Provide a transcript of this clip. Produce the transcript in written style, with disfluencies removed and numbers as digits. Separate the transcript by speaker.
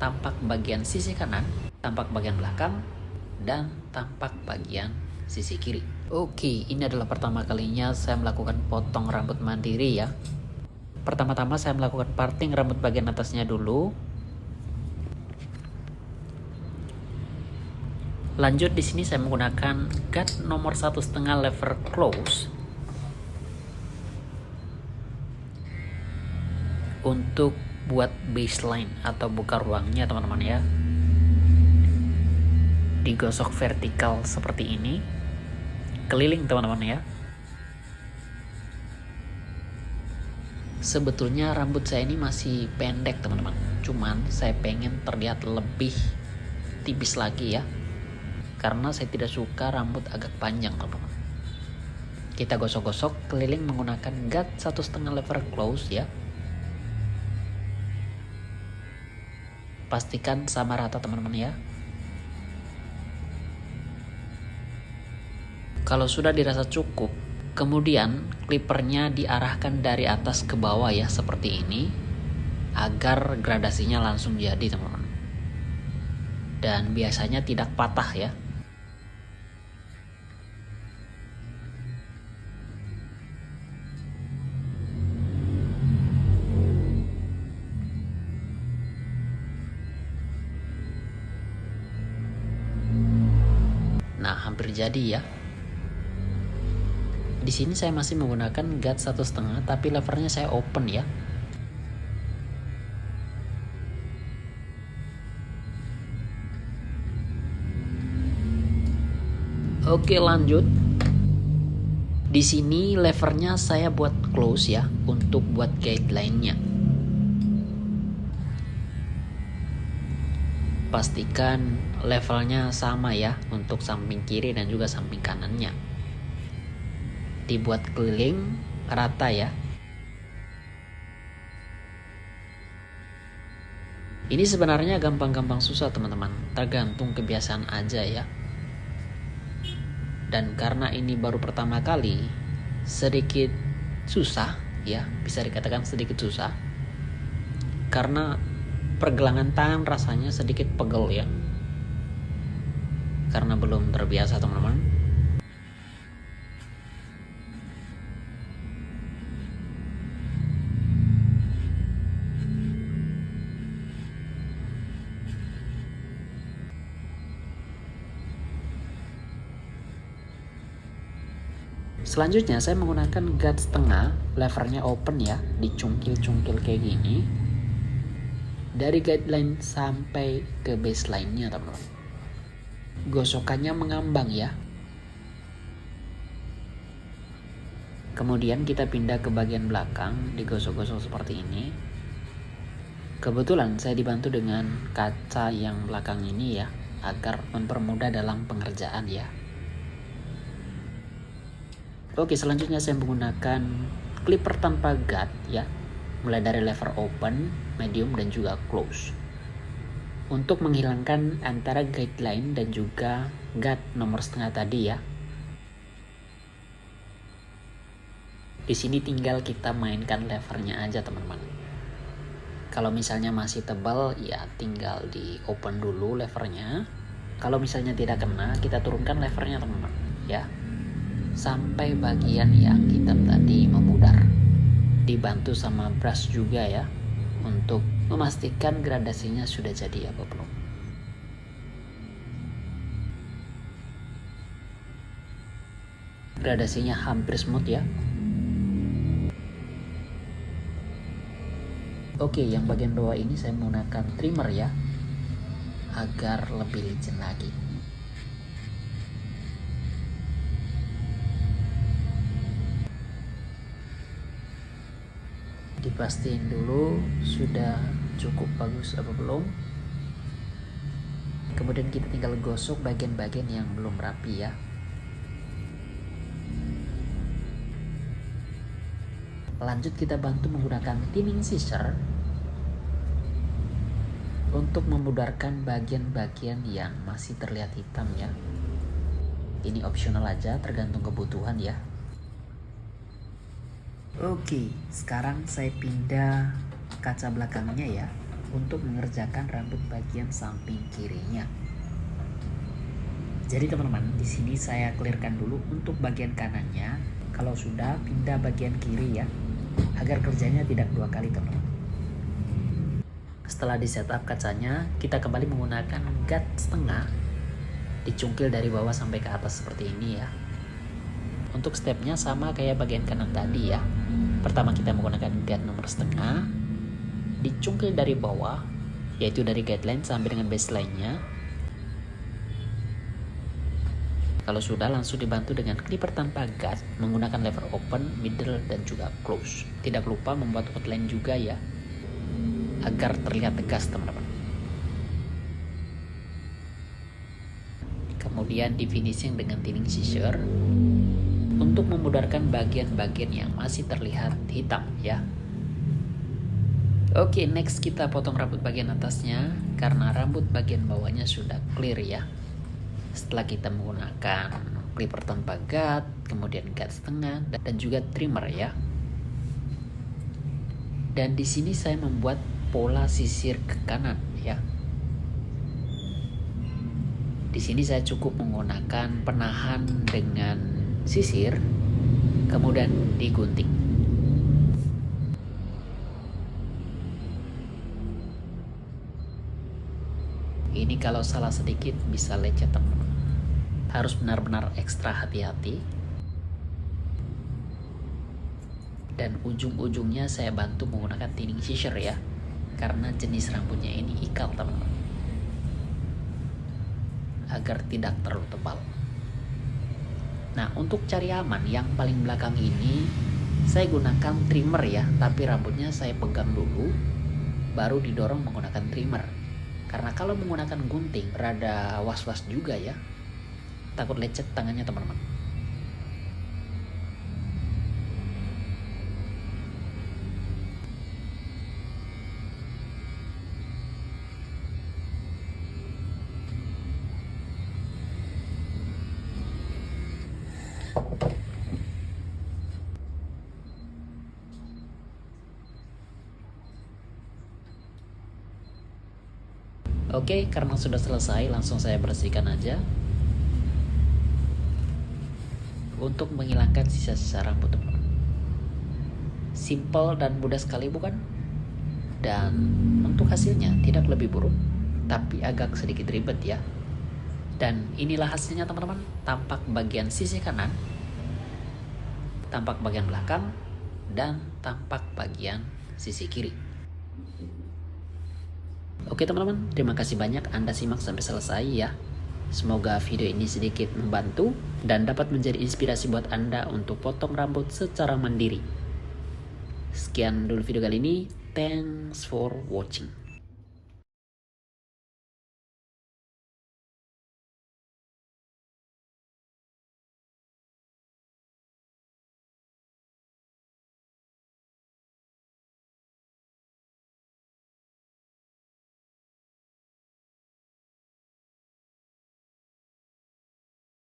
Speaker 1: tampak bagian sisi kanan, tampak bagian belakang, dan tampak bagian sisi kiri. Oke, ini adalah pertama kalinya saya melakukan potong rambut mandiri ya. Pertama-tama saya melakukan parting rambut bagian atasnya dulu. Lanjut di sini saya menggunakan guard nomor 1,5 lever close untuk buat baseline atau buka ruangnya teman-teman ya. Digosok vertikal seperti ini, keliling teman-teman ya. Sebetulnya rambut saya ini masih pendek teman-teman, cuman saya pengen terlihat lebih tipis lagi ya, karena saya tidak suka rambut agak panjang teman-teman. Kita gosok-gosok keliling menggunakan guard 1,5 lever close ya. Pastikan sama rata teman-teman ya. Kalau sudah dirasa cukup, kemudian clippernya diarahkan dari atas ke bawah ya, seperti ini, agar gradasinya langsung jadi teman-teman. Dan biasanya tidak patah ya. Nah, hampir jadi ya. Di sini saya masih menggunakan guard 1,5, tapi levernya saya open ya. Oke, lanjut. Di sini levernya saya buat close ya, untuk buat guideline-nya. Pastikan levelnya sama ya, untuk samping kiri dan juga samping kanannya. Dibuat keliling rata ya. Ini sebenarnya gampang-gampang susah teman-teman, tergantung kebiasaan aja ya. Dan karena ini baru pertama kali, sedikit susah ya, bisa dikatakan sedikit susah, karena pergelangan tangan rasanya sedikit pegel ya, karena belum terbiasa teman-teman. Selanjutnya saya menggunakan guard setengah, levernya open ya, dicungkil-cungkil kayak gini, dari guideline sampai ke baseline-nya teman-teman. Gosokannya mengambang ya. Kemudian kita pindah ke bagian belakang, digosok-gosok seperti ini. Kebetulan saya dibantu dengan kaca yang belakang ini ya, agar mempermudah dalam pengerjaan ya. Oke, selanjutnya saya menggunakan clipper tanpa guard ya, mulai dari lever open, medium, dan juga close, untuk menghilangkan antara guideline dan juga guard nomor 1,5 tadi ya. Di sini tinggal kita mainkan levernya aja teman-teman. Kalau misalnya masih tebal ya tinggal di open dulu levernya. Kalau misalnya tidak kena, kita turunkan levernya teman-teman ya, sampai bagian yang hitam tadi memudar. Dibantu sama brush juga ya, untuk memastikan gradasinya sudah jadi apa belum. Gradasinya hampir smooth ya. Oke, yang bagian bawah ini saya menggunakan trimmer ya, agar lebih licin lagi. Dipastiin dulu sudah cukup bagus apa belum. Kemudian kita tinggal gosok bagian-bagian yang belum rapi ya. Lanjut kita bantu menggunakan thinning scissor untuk memudarkan bagian-bagian yang masih terlihat hitam ya. Ini opsional aja, tergantung kebutuhan ya. Oke, sekarang saya pindah kaca belakangnya ya. untuk mengerjakan rambut bagian samping kirinya. Jadi teman-teman, di sini saya clearkan dulu untuk bagian kanannya. Kalau sudah, pindah bagian kiri ya, agar kerjanya tidak 2 kali teman-teman. Setelah di setup kacanya, kita kembali menggunakan guard setengah, dicungkil dari bawah sampai ke atas seperti ini ya. Untuk stepnya sama kayak bagian kanan tadi ya. Pertama kita menggunakan guard nomor setengah, dicungkil dari bawah, yaitu dari guideline sampai dengan baseline-nya. Kalau sudah, langsung dibantu dengan clipper tanpa guard menggunakan lever open, middle, dan juga close. Tidak lupa membuat outline juga ya, agar terlihat tegas teman-teman. Kemudian di finishing dengan thinning scissor untuk memudarkan bagian-bagian yang masih terlihat hitam ya. Oke, next kita potong rambut bagian atasnya karena rambut bagian bawahnya sudah clear ya. Setelah kita menggunakan clipper tanpa guard, kemudian guard setengah, dan juga trimmer ya. Dan di sini saya membuat pola sisir ke kanan ya. Di sini saya cukup menggunakan penahan dengan sisir, kemudian digunting. Ini kalau salah sedikit bisa lecet teman-teman. Harus benar-benar ekstra hati-hati. Dan ujung-ujungnya saya bantu menggunakan thinning scissor ya, karena jenis rambutnya ini ikal teman-teman, agar tidak terlalu tebal. Nah, untuk cari aman yang paling belakang ini saya gunakan trimmer ya, tapi rambutnya saya pegang dulu baru didorong menggunakan trimmer. Karena kalau menggunakan gunting rada was-was juga ya, takut lecet tangannya teman-teman. Oke, karena sudah selesai, langsung saya bersihkan aja untuk menghilangkan sisa-sisa rambut teman-teman. Simple dan mudah sekali bukan? Dan untuk hasilnya tidak lebih buruk, tapi agak sedikit ribet ya. Dan inilah hasilnya teman-teman, tampak bagian sisi kanan, tampak bagian belakang, dan tampak bagian sisi kiri. Oke teman-teman, terima kasih banyak Anda simak sampai selesai ya. Semoga video ini sedikit membantu dan dapat menjadi inspirasi buat Anda untuk potong rambut secara mandiri. Sekian dulu video kali ini. Thanks for watching.